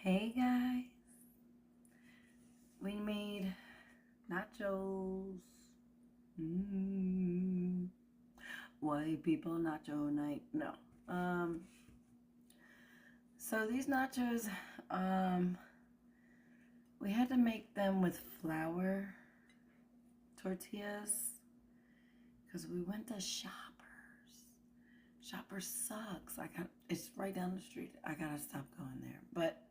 Hey guys, we made nachos. White people nacho night. No. So these nachos, we had to make them with flour tortillas because we went to Shoppers. Shoppers sucks. It's right down the street. I gotta stop going there, but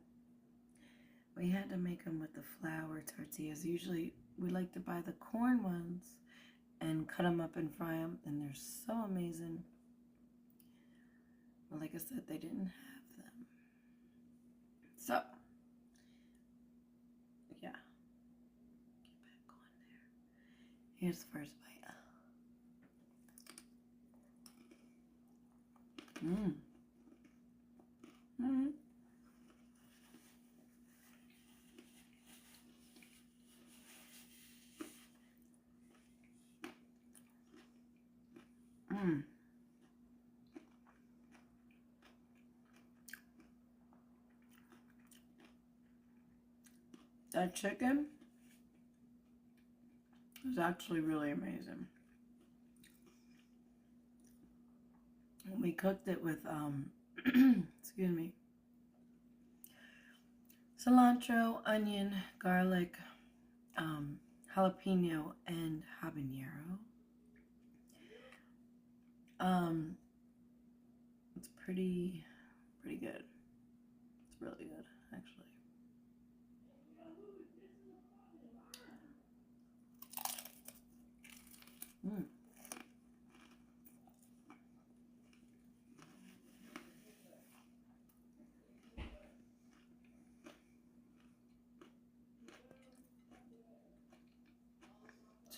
we had to make them with the flour tortillas. Usually we like to buy the corn ones and cut them up and fry them, and they're so amazing. But like I said, they didn't have them. So, yeah. Get back on there. Here's the first bite. That chicken is actually really amazing. We cooked it with, excuse me, cilantro, onion, garlic, jalapeno, and habanero. It's pretty good. It's really good, actually.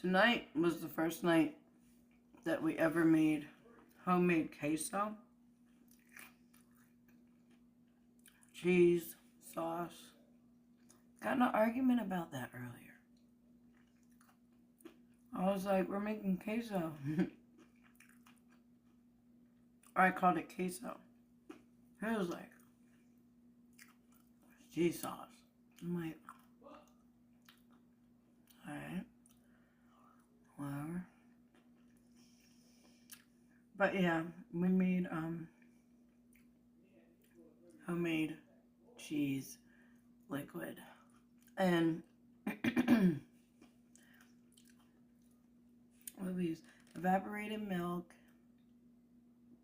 Tonight was the first night that we ever made homemade queso. Cheese, sauce. Got in an argument about that earlier. I was like, we're making queso. I called it queso. He was like, cheese sauce. I'm like, alright. Whatever. But yeah, we made homemade cheese liquid. And what we use? Evaporated milk,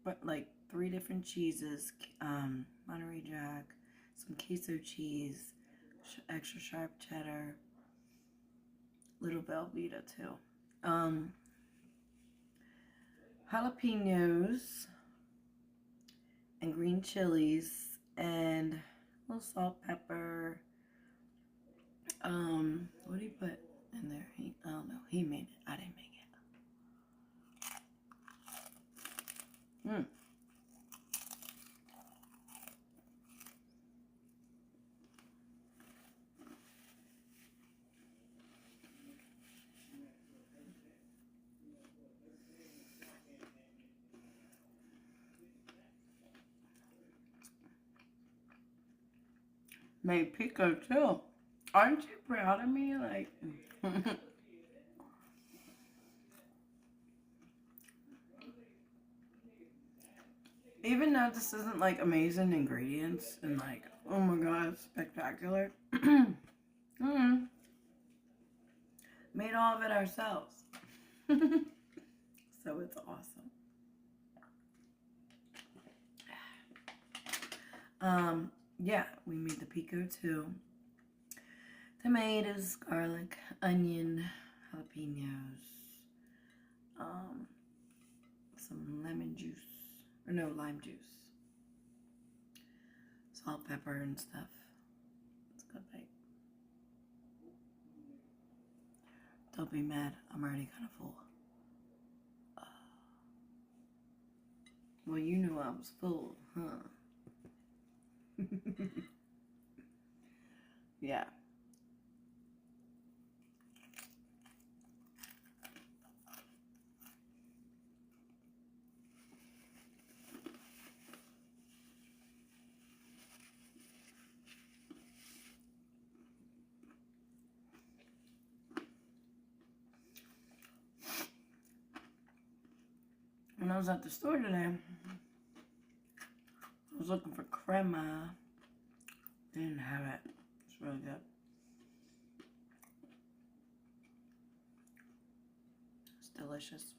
but like 3 different cheeses, Monterey Jack, some queso cheese, extra sharp cheddar, little Velveeta too, jalapenos and green chilies and a little salt, pepper. What did he put in there? I don't know. He made it. I didn't make it. Made pico too. Aren't you proud of me? Like, even though this isn't like amazing ingredients and like, oh my god, spectacular. Made all of it ourselves. So it's awesome. Yeah, we made the pico too. Tomatoes, garlic, onion, jalapenos, some lemon juice, or no, lime juice, salt, pepper, and stuff. It's a good bite. Don't be mad, I'm already kind of full. Well, you knew I was full, huh? Yeah. I was at the store today. I was looking for crema. Didn't have it. It's really good. It's delicious.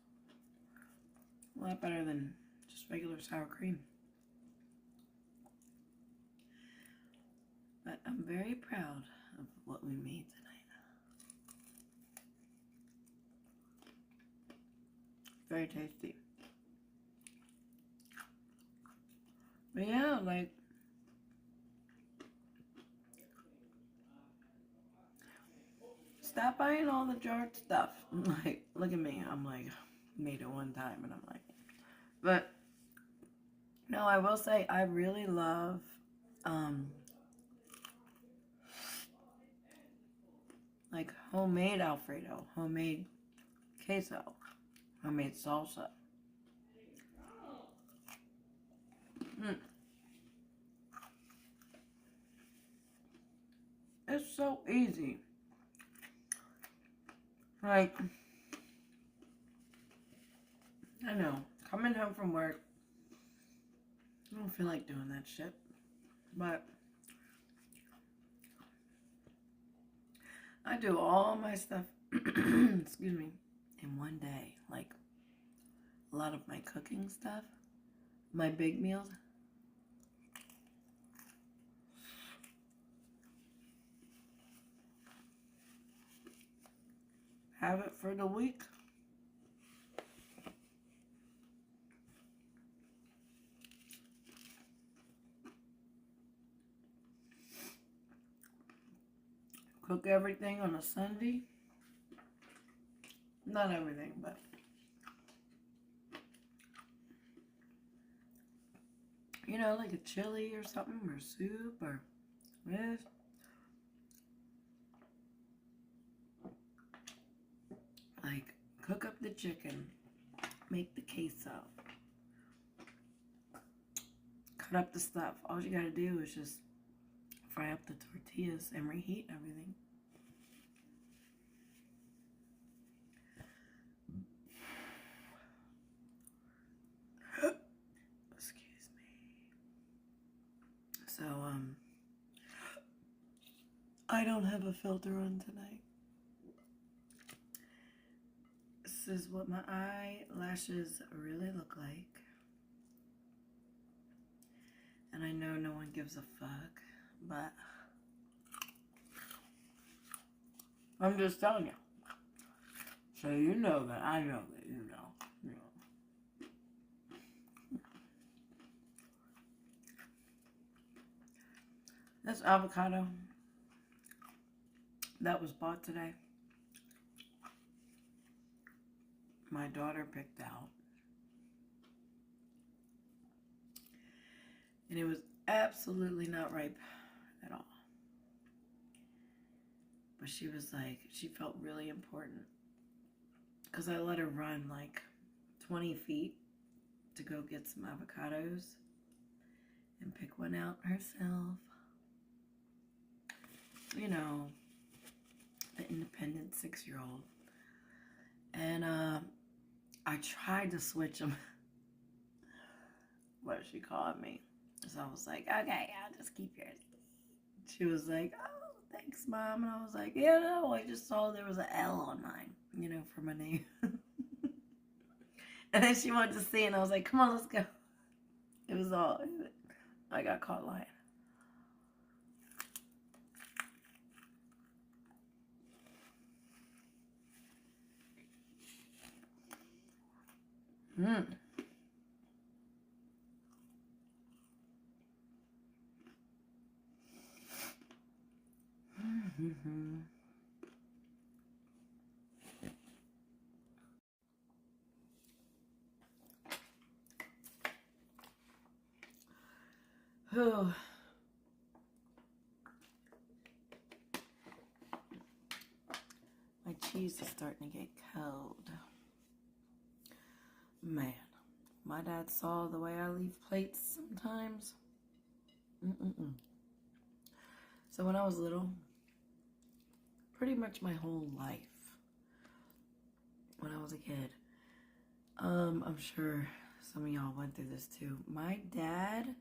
A lot better than just regular sour cream. But I'm very proud of what we made tonight. Very tasty. But yeah, like, stop buying all the jarred stuff. Like, look at me. I'm like, made it one time and I'm like, but no, I will say I really love like homemade Alfredo, homemade queso, homemade salsa. It's so easy. Like, I know, coming home from work, I don't feel like doing that shit, but I do all my stuff, excuse me, in one day. Like, a lot of my cooking stuff, my big meals. Have it for the week. Cook everything on a Sunday. Not everything, but you know, like a chili or something, or soup, or this. Like, cook up the chicken, make the queso, cut up the stuff. All you gotta do is just fry up the tortillas and reheat everything. Excuse me. So, I don't have a filter on tonight. This is what my eyelashes really look like. And I know no one gives a fuck, but I'm just telling you. So you know that I know that you know. You know. This avocado that was bought today, my daughter picked out. And it was absolutely not ripe at all. But she was like, she felt really important. Because I let her run like 20 feet to go get some avocados and pick one out herself. You know, the independent 6-year-old. And I tried to switch them. What she called me. So I was like, okay, I'll just keep yours. She was like, oh, thanks, Mom. And I was like, yeah, no, I just saw there was an L on mine, you know, for my name. And then she wanted to see it, and I was like, come on, let's go. It was all, I got caught lying. Oh. My cheese is starting to get cold. Man, my dad saw the way I leave plates sometimes. So when I was little, pretty much my whole life, when I was a kid, I'm sure some of y'all went through this too. My dad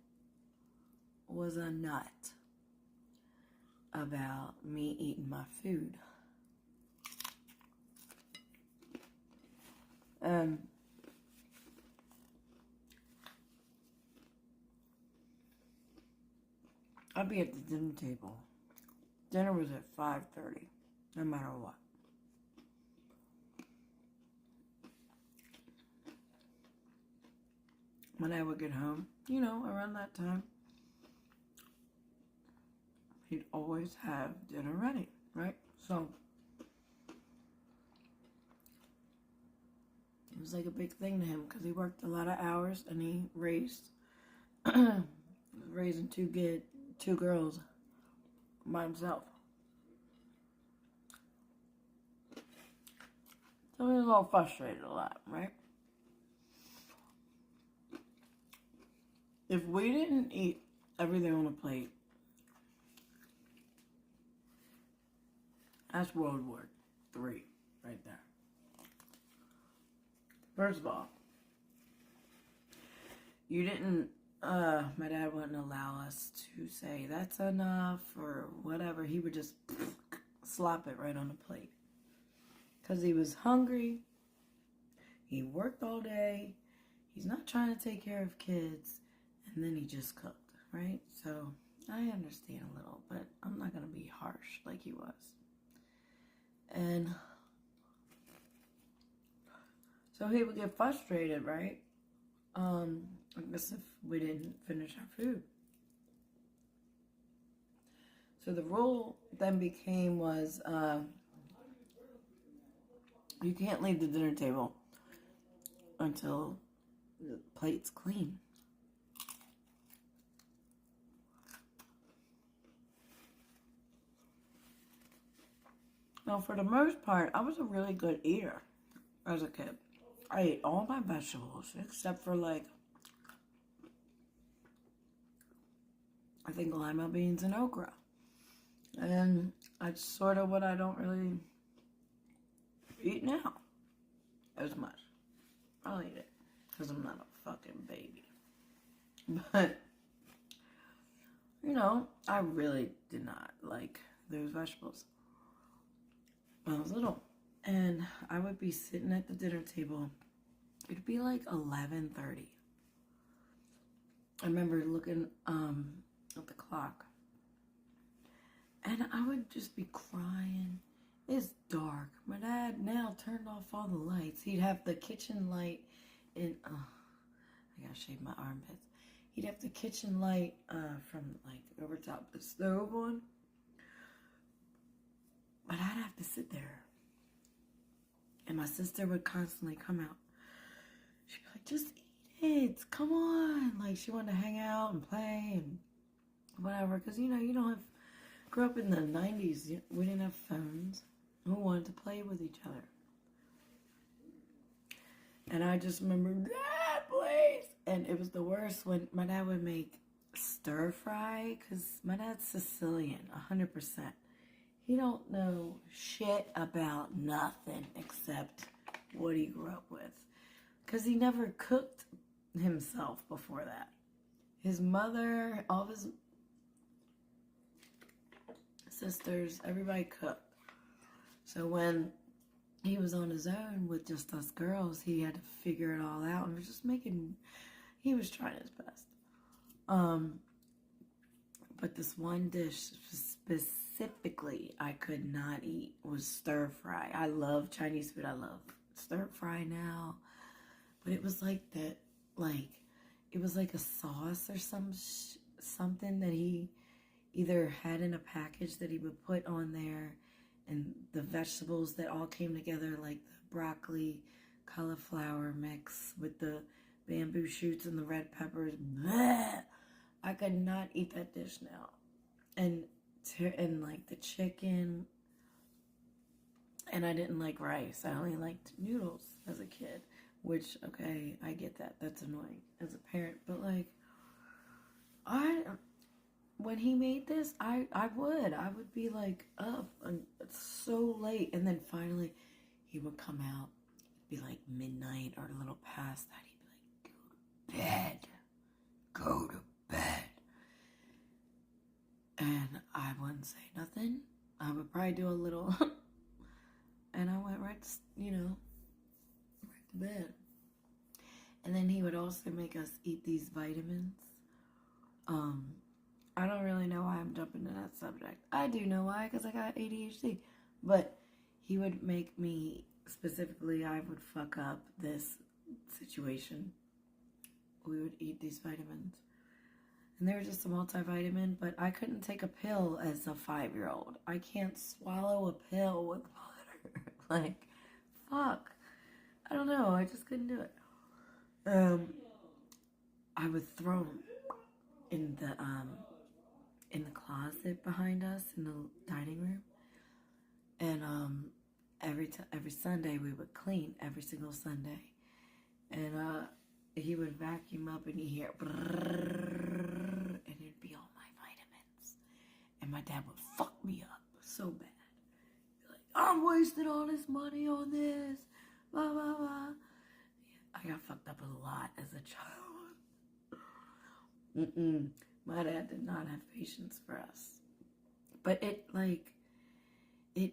was a nut about me eating my food. I'd be at the dinner table. Dinner was at 5:30, no matter what. When I would get home, you know, around that time, he'd always have dinner ready, right? So it was like a big thing to him because he worked a lot of hours and he raised raising two girls by himself. So he was all frustrated a lot, right? If we didn't eat everything on a plate, that's World War III right there. First of all, you didn't, my dad wouldn't allow us to say that's enough or whatever. He would just slop it right on the plate. Because he was hungry, he worked all day, he's not trying to take care of kids, and then he just cooked, right? So I understand a little, but I'm not going to be harsh like he was. And so he would get frustrated, right? I guess if we didn't finish our food. So the rule then was you can't leave the dinner table until the plate's clean. Now, for the most part, I was a really good eater as a kid. I ate all my vegetables except for, like, I think lima beans and okra. And that's sort of what I don't really eat now as much. I'll eat it because I'm not a fucking baby. But, you know, I really did not like those vegetables when I was little. And I would be sitting at the dinner table. It'd be like 11:30. I remember looking at the clock. And I would just be crying. It's dark. My dad now turned off all the lights. He'd have the kitchen light in... I gotta shave my armpits. He'd have the kitchen light from, like, over top the stove on. But I'd have to sit there. And my sister would constantly come out. She'd be like, just eat it. Come on. Like, she wanted to hang out and play and whatever. Because, you know, you don't have... Grew up in the 90s. We didn't have phones. Who wanted to play with each other? And I just remember, Dad, please. And it was the worst when my dad would make stir fry. Because my dad's Sicilian, 100%. He don't know shit about nothing except what he grew up with. Because he never cooked himself before that. His mother, all of his sisters, everybody cooked. So when he was on his own with just us girls, he had to figure it all out. And he was trying his best. But this one dish specifically I could not eat was stir fry. I love Chinese food. I love stir fry now. But it was like that, like, it was like a sauce or something that he either had in a package that he would put on there, and the vegetables that all came together, like the broccoli, cauliflower mix with the bamboo shoots and the red peppers. Bleh! I could not eat that dish now. And like the chicken, and I didn't like rice. I only liked noodles as a kid, which, okay, I get that. That's annoying as a parent, but like, when he made this, I would be like up and it's so late, and then finally he would come out. It'd be like midnight or a little past that. He'd be like, bed. Go to bed. And I wouldn't say nothing. I would probably do a little. And I went right to bed. And then he would also make us eat these vitamins. I don't really know why I'm jumping to that subject. I do know why, because I got ADHD. But he would make me, specifically, I would fuck up this situation. We would eat these vitamins. And they were just a multivitamin, but I couldn't take a pill as a 5-year-old. I can't swallow a pill with water. Like, fuck. I don't know. I just couldn't do it. I would throw them in the closet behind us in the dining room. And every Sunday we would clean, every single Sunday. And he would vacuum up and you hear brrrr, and it'd be all my vitamins. And my dad would fuck me up so bad. He'd be like, I'm wasting all this money on this. Blah, blah, blah. I got fucked up a lot as a child. My dad did not have patience for us. But it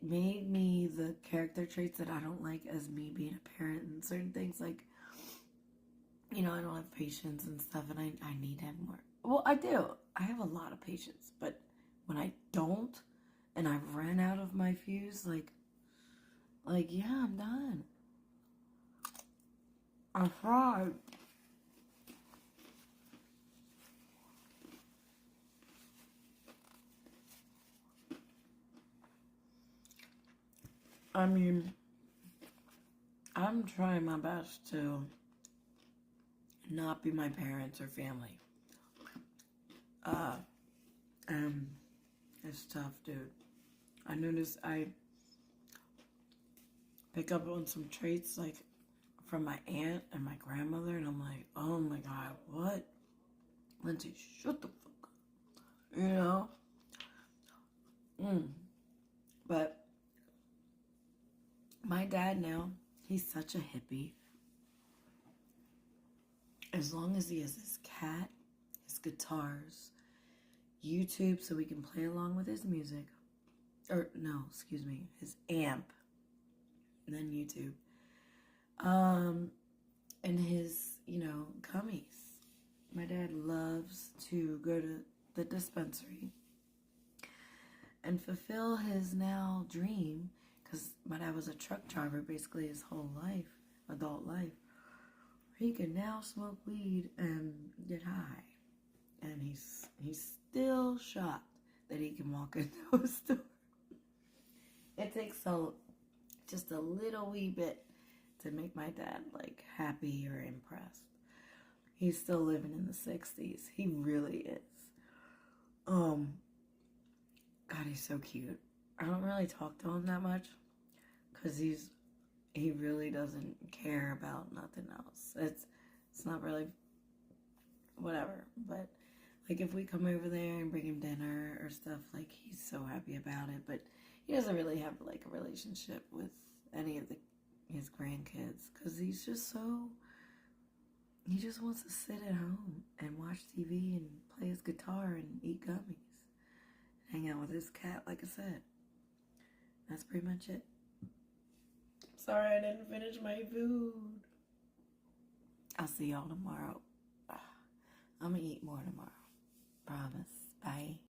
made me the character traits that I don't like as me being a parent and certain things like, I don't have patience and stuff, and I need to have more. Well, I do. I have a lot of patience, but when I don't, and I've ran out of my fuse, yeah, I'm done. I tried. I mean, I'm trying my best to not be my parents or family. And it's tough, dude. I noticed I pick up on some traits, from my aunt and my grandmother, and I'm like, oh my God, what? Lindsay, shut the fuck up. But my dad now, he's such a hippie. As long as he has his cat, his guitars, YouTube so we can play along with his music. His amp. And then YouTube. And his, gummies. My dad loves to go to the dispensary and fulfill his now dream, because my dad was a truck driver basically his whole life, adult life. He can now smoke weed and get high. And he's still shocked that he can walk into a store. It takes just a little wee bit to make my dad happy or impressed. He's still living in the 60s. He really is. God, he's so cute. I don't really talk to him that much because he really doesn't care about nothing else. It's not really whatever. But if we come over there and bring him dinner or stuff, he's so happy about it. But he doesn't really have a relationship with any of his grandkids because he just wants to sit at home and watch TV and play his guitar and eat gummies. Hang out with his cat, like I said. That's pretty much it. Sorry I didn't finish my food. I'll see y'all tomorrow. I'm gonna eat more tomorrow. Promise. Bye.